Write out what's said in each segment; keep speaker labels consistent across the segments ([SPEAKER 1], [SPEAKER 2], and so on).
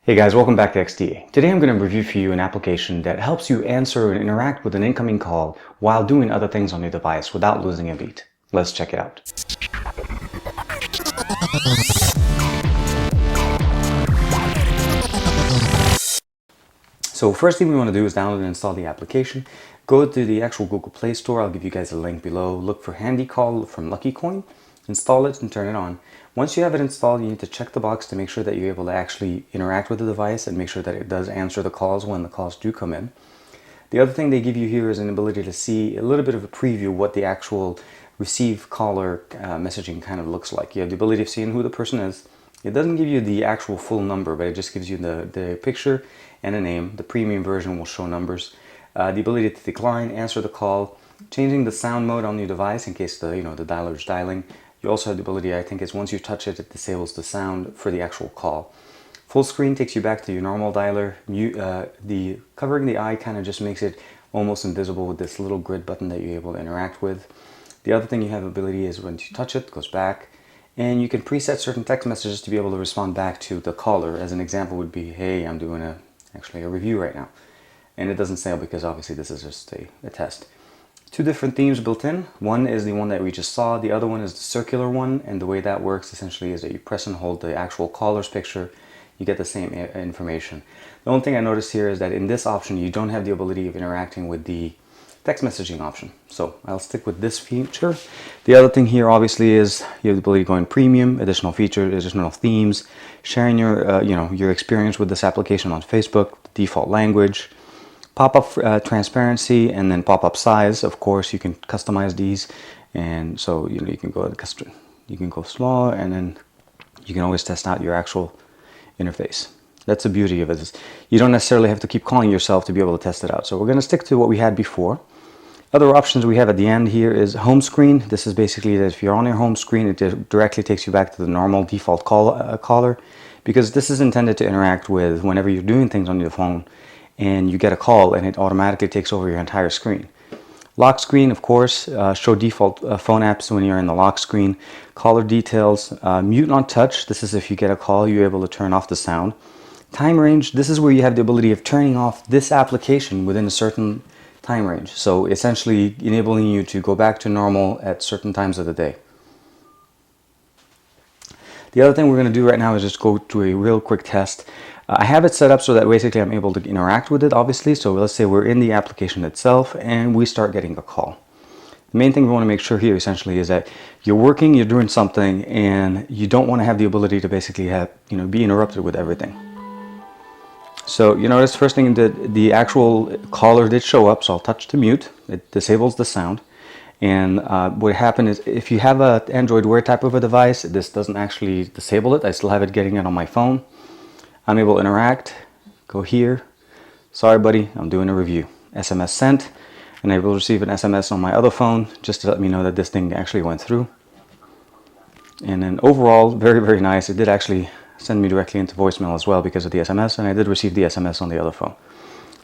[SPEAKER 1] Hey guys, welcome back to XDA. Today I'm going to review for you an application that helps you answer and interact with an incoming call while doing other things on your device without losing a beat. Let's check it out. So first thing we want to do is download and install the application. Go to the actual Google Play Store. I'll give you guys a link below. Look for HandyCall from Lucky Coin. Install it and turn it on. Once you have it installed, you need to check the box to make sure that you're able to actually interact with the device and make sure that it does answer the calls when the calls do come in. The other thing they give you here is an ability to see a little bit of a preview what the actual receive caller messaging kind of looks like. You have the ability of seeing who the person is. It doesn't give you the actual full number, but it just gives you the picture and a name. The premium version will show numbers. The ability to decline, answer the call, changing the sound mode on your device in case the dialer is dialing. You also have the ability, I think, is once you touch it, it disables the sound for the actual call. Full screen takes you back to your normal dialer. The covering the eye kind of just makes it almost invisible with this little grid button that you're able to interact with. The other thing you have ability is once you touch it, it goes back. And you can preset certain text messages to be able to respond back to the caller. As an example would be, hey, I'm doing actually a review right now. And it doesn't say because obviously this is just a test. Two different themes built in. One is the one that we just saw. The other one is the circular one. And the way that works essentially is that you press and hold the actual caller's picture. You get the same information. The only thing I noticed here is that in this option, you don't have the ability of interacting with the text messaging option. So I'll stick with this feature. The other thing here obviously is you have the ability to go in premium, additional features, additional themes, sharing your your experience with this application on Facebook, default language, pop-up transparency, and then pop-up size. Of course, you can customize these, and so you can go custom. You can go small, and then you can always test out your actual interface. That's the beauty of it. You don't necessarily have to keep calling yourself to be able to test it out. So we're going to stick to what we had before. Other options we have at the end here is home screen. This is basically that if you're on your home screen, it directly takes you back to the normal default caller, because this is intended to interact with whenever you're doing things on your phone and you get a call and it automatically takes over your entire screen. Lock screen, of course, show default phone apps when you're in the lock screen. Caller details, mute on touch. This is if you get a call, you're able to turn off the sound. Time range, this is where you have the ability of turning off this application within a certain time range. So essentially enabling you to go back to normal at certain times of the day. The other thing we're going to do right now is just go to a real quick test. I have it set up so that basically I'm able to interact with it, obviously. So let's say we're in the application itself and we start getting a call. The main thing we want to make sure here essentially is that you're working, you're doing something, and you don't want to have the ability to basically have, be interrupted with everything. So you notice first thing that the actual caller did show up, so I'll touch to mute. It disables the sound. And what happened is if you have an Android Wear type of a device, this doesn't actually disable it. I still have it getting it on my phone. I'm able to interact, go here. Sorry buddy, I'm doing a review. SMS sent, and I will receive an SMS on my other phone just to let me know that this thing actually went through. And then overall, very, very nice. It did actually send me directly into voicemail as well because of the SMS, and I did receive the SMS on the other phone.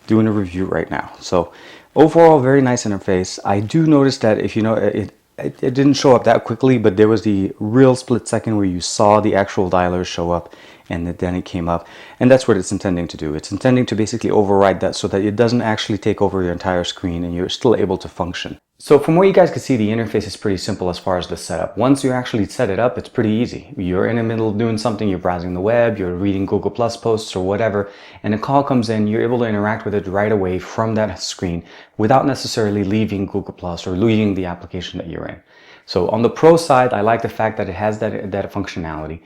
[SPEAKER 1] Doing a review right now. So overall, very nice interface. I do notice that if it didn't show up that quickly, but there was the real split second where you saw the actual dialer show up and then it came up, and that's what it's intending to do. It's intending to basically override that so that it doesn't actually take over your entire screen and you're still able to function. So from what you guys can see, the interface is pretty simple as far as the setup. Once you actually set it up, it's pretty easy. You're in the middle of doing something, you're browsing the web, you're reading Google Plus posts or whatever, and a call comes in, you're able to interact with it right away from that screen without necessarily leaving Google Plus or leaving the application that you're in. So on the pro side, I like the fact that it has that functionality.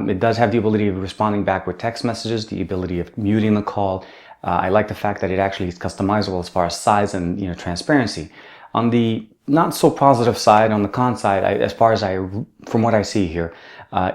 [SPEAKER 1] It does have the ability of responding back with text messages, the ability of muting the call. I like the fact that it actually is customizable as far as size and transparency. On the not so positive side, on the con side, from what I see here,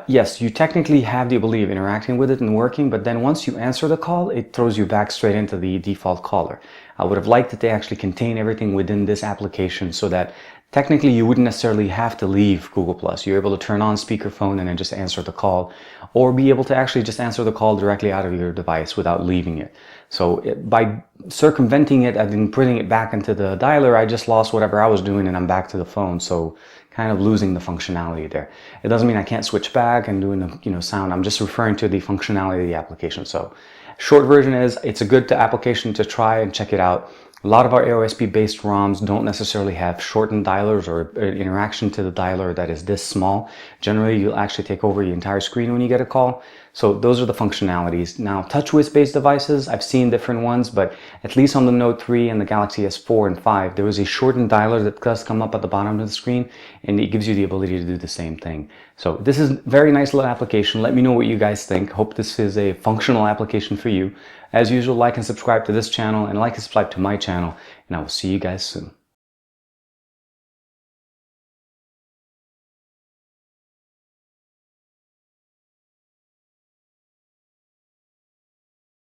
[SPEAKER 1] yes, you technically have the ability of interacting with it and working, but then once you answer the call, it throws you back straight into the default caller. I would have liked that they actually contain everything within this application so that technically you wouldn't necessarily have to leave Google+. You're able to turn on speakerphone and then just answer the call, or be able to actually just answer the call directly out of your device without leaving it. So by circumventing it and then putting it back into the dialer, I just lost whatever I was doing and I'm back to the phone. So kind of losing the functionality there. It doesn't mean I can't switch back and doing the sound. I'm just referring to the functionality of the application. So short version is, it's a good application to try and check it out. A lot of our AOSP based ROMs don't necessarily have shortened dialers or interaction to the dialer that is this small. Generally, you'll actually take over the entire screen when you get a call. So those are the functionalities. Now, TouchWiz based devices, I've seen different ones, but at least on the Note 3 and the Galaxy S4 and 5, there is a shortened dialer that does come up at the bottom of the screen, and it gives you the ability to do the same thing. So this is a very nice little application. Let me know what you guys think. Hope this is a functional application for you. As usual, like and subscribe to this channel, and like and subscribe to my channel, and I will see you guys soon.